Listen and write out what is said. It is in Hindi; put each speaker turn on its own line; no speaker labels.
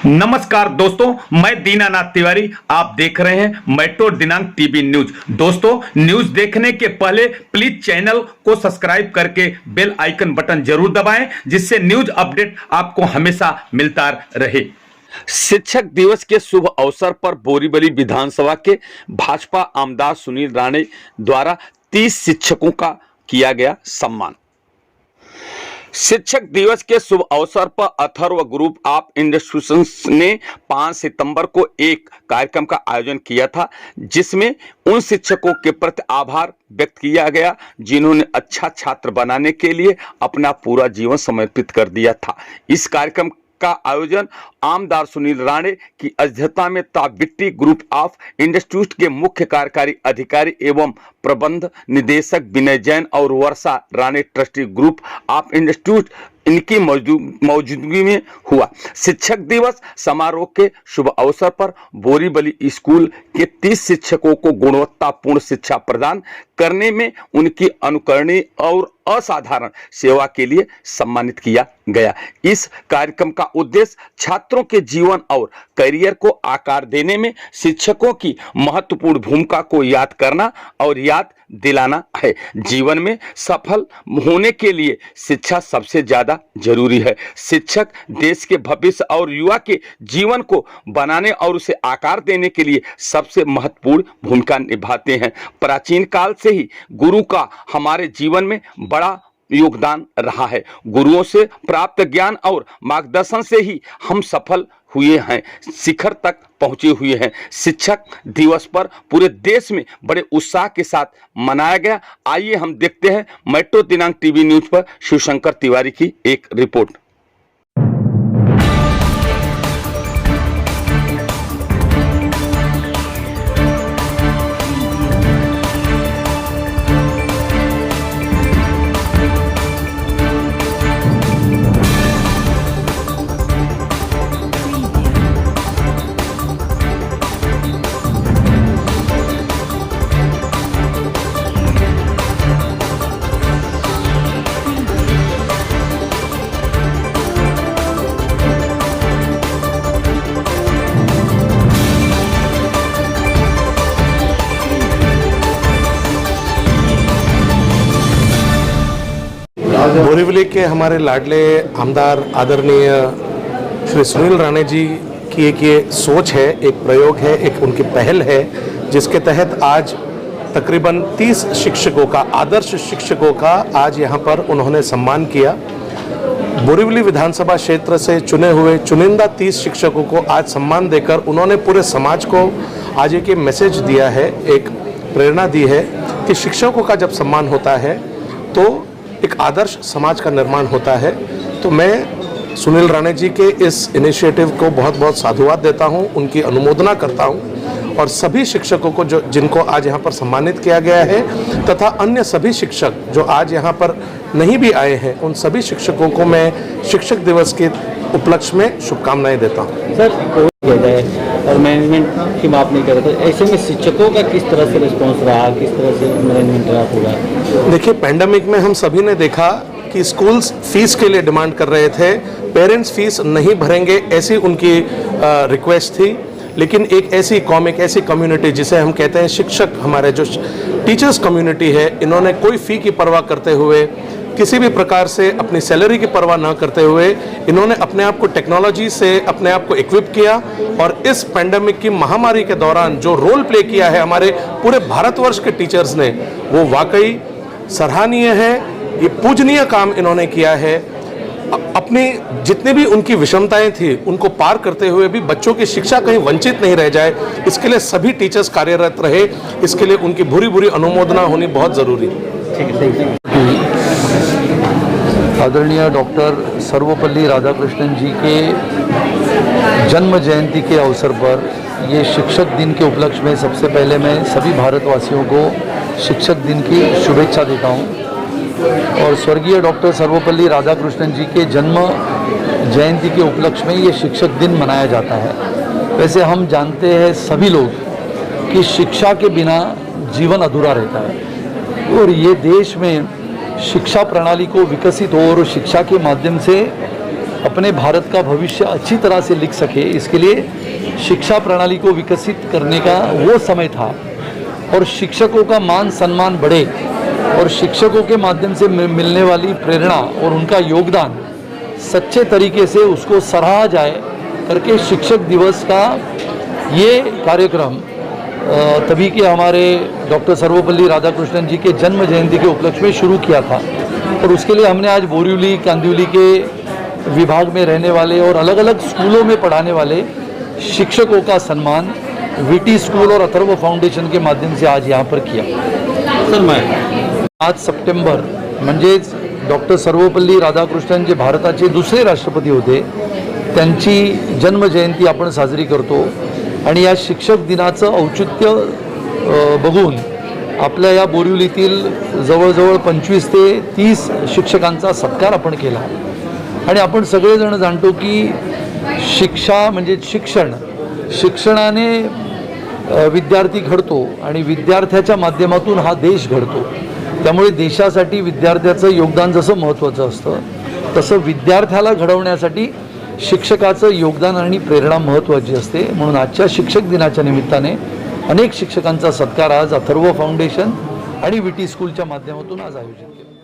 नमस्कार दोस्तों, मैं दीनानाथ तिवारी। आप देख रहे हैं मेट्रो दिनांक टीवी न्यूज। दोस्तों, न्यूज देखने के पहले प्लीज चैनल को सब्सक्राइब करके बेल आइकन बटन जरूर दबाएं, जिससे न्यूज अपडेट आपको हमेशा मिलता रहे। शिक्षक दिवस के शुभ अवसर पर बोरीवली विधानसभा के भाजपा आमदार सुनील राणे द्वारा 30 शिक्षकों का किया गया सम्मान। शिक्षक दिवस के शुभ अवसर पर अथर्व ग्रुप ऑफ इंस्टीट्यूशंस ने 5 सितंबर को एक कार्यक्रम का आयोजन किया था, जिसमें उन शिक्षकों के प्रति आभार व्यक्त किया गया जिन्होंने अच्छा छात्र बनाने के लिए अपना पूरा जीवन समर्पित कर दिया था। इस कार्यक्रम का आयोजन आमदार सुनील राणे की अध्यक्षता में ताबिट्टी ग्रुप ऑफ इंस्टीट्यूट के मुख्य कार्यकारी अधिकारी एवं प्रबंध निदेशक विनय जैन और Varsha Rane trustee group of institute इनकी मौजूदगी में हुआ। शिक्षक दिवस समारोह के शुभ अवसर पर बोरीवली स्कूल के 30 शिक्षकों को गुणवत्तापूर्ण शिक्षा प्रदान करने में उनकी अनुकरणीय और असाधारण सेवा के लिए सम्मानित किया गया। इस कार्यक्रम का उद्देश्य छात्रों के जीवन और करियर को आकार देने में शिक्षकों की महत्वपूर्ण भूमिका को याद करना और याद दिलाना है। जीवन में सफल होने के लिए शिक्षा सबसे ज्यादा जरूरी है। शिक्षक देश के भविष्य और युवा के जीवन को बनाने और उसे आकार देने के लिए सबसे महत्वपूर्ण भूमिका निभाते हैं। प्राचीन काल से ही गुरु का हमारे जीवन में बड़ा योगदान रहा है। गुरुओं से प्राप्त ज्ञान और मार्गदर्शन से ही हम सफल हुए हैं, शिखर तक पहुंचे हुए हैं। शिक्षक दिवस पर पूरे देश में बड़े उत्साह के साथ मनाया गया। आइए हम देखते हैं मेट्रो दिनांक टीवी न्यूज पर शिवशंकर तिवारी की एक रिपोर्ट।
बोरीवली के हमारे लाडले आमदार आदरणीय श्री सुनील राणे जी की एक ये सोच है, एक प्रयोग है, एक उनकी पहल है, जिसके तहत आज तकरीबन 30 शिक्षकों का, आदर्श शिक्षकों का आज यहाँ पर उन्होंने सम्मान किया। बोरीवली विधानसभा क्षेत्र से चुने हुए चुनिंदा 30 शिक्षकों को आज सम्मान देकर उन्होंने पूरे समाज को आज एक मैसेज दिया है, एक प्रेरणा दी है कि शिक्षकों का जब सम्मान होता है तो एक आदर्श समाज का निर्माण होता है। तो मैं सुनील राणे जी के इस इनिशिएटिव को बहुत बहुत साधुवाद देता हूं, उनकी अनुमोदना करता हूं और सभी शिक्षकों को जिनको आज यहां पर सम्मानित किया गया है तथा अन्य सभी शिक्षक जो आज यहां पर नहीं भी आए हैं, उन सभी शिक्षकों को मैं शिक्षक दिवस के उपलक्ष्य में शुभकामनाएं देता हूँ।
सर, और मैनेजमेंट की बात नहीं कर रहे थे, ऐसे में शिक्षकों का किस तरह से रिस्पॉन्स रहा, किस तरह से मैनेजमेंट रहा पूरा?
देखिए, पैंडेमिक में हम सभी ने देखा कि स्कूल्स फीस के लिए डिमांड कर रहे थे, पेरेंट्स फीस नहीं भरेंगे ऐसी उनकी रिक्वेस्ट थी। लेकिन एक ऐसी कॉम, एक ऐसी कम्युनिटी जिसे हम कहते हैं शिक्षक, हमारे जो टीचर्स कम्युनिटी है, इन्होंने कोई फ़ी की परवाह करते हुए, किसी भी प्रकार से अपनी सैलरी की परवाह ना करते हुए इन्होंने अपने आप को टेक्नोलॉजी से अपने आप को इक्विप किया और इस पैंडेमिक की महामारी के दौरान जो रोल प्ले किया है हमारे पूरे भारतवर्ष के टीचर्स ने, वो वाकई सराहनीय है। ये पूजनीय काम इन्होंने किया है। अपनी जितनी भी उनकी विषमताएं थी उनको पार करते हुए भी बच्चों की शिक्षा कहीं वंचित नहीं रह जाए, इसके लिए सभी टीचर्स कार्यरत रहे। इसके लिए उनकी भूरी भूरी अनुमोदना होनी बहुत ज़रूरी है।
आदरणीय डॉक्टर सर्वपल्ली राधाकृष्णन जी के जन्म जयंती के अवसर पर ये शिक्षक दिन के उपलक्ष्य में सबसे पहले मैं सभी भारतवासियों को शिक्षक दिन की शुभेच्छा देता हूँ। और स्वर्गीय डॉक्टर सर्वपल्ली राधाकृष्णन जी के जन्म जयंती के उपलक्ष्य में ये शिक्षक दिन मनाया जाता है। वैसे हम जानते हैं सभी लोग कि शिक्षा के बिना जीवन अधूरा रहता है और ये देश में शिक्षा प्रणाली को विकसित हो और शिक्षा के माध्यम से अपने भारत का भविष्य अच्छी तरह से लिख सके, इसके लिए शिक्षा प्रणाली को विकसित करने का वो समय था और शिक्षकों का मान सम्मान बढ़े और शिक्षकों के माध्यम से मिलने वाली प्रेरणा और उनका योगदान सच्चे तरीके से उसको सराहा जाए करके शिक्षक दिवस का ये कार्यक्रम तभी के हमारे डॉक्टर सर्वपल्ली राधाकृष्णन जी के जन्म जयंती के उपलक्ष्य में शुरू किया था। और उसके लिए हमने आज बोरीवली कांदिवली के विभाग में रहने वाले और अलग अलग स्कूलों में पढ़ाने वाले शिक्षकों का सम्मान वीटी स्कूल और अथर्व फाउंडेशन के माध्यम से आज यहाँ पर किया।
सर मैं
5 सप्टेंबर म्हणजेच डॉक्टर सर्वपल्ली राधाकृष्णन जे भारताचे दुसरे राष्ट्रपती होते त्यांची जन्मजयंती आपण साजरी करतो आणि या शिक्षक दिनाचं औचित्य बघून आपल्या या बोरिवलीतील जवळजवळ 25 ते 30 शिक्षकांचा सत्कार आपण केला आणि आपण सगळेजण जाणतो की शिक्षा म्हणजे शिक्षणाने विद्यार्थी घडतो आणि विद्यार्थ्याच्या माध्यमातून हा देश घडतो। त्यामुळे देशासाठी विद्यार्थ्याचं योगदान जसं महत्त्वाचं असतं तसं विद्यार्थ्याला घडवण्यासाठी शिक्षकाचं योगदान आणि प्रेरणा महत्त्वाची असते। म्हणून आजच्या शिक्षक दिनाच्या निमित्ताने अनेक शिक्षकांचा सत्कार आज अथर्व फाउंडेशन आणि वीटी स्कूलच्या माध्यमातून आज आयोजित केला।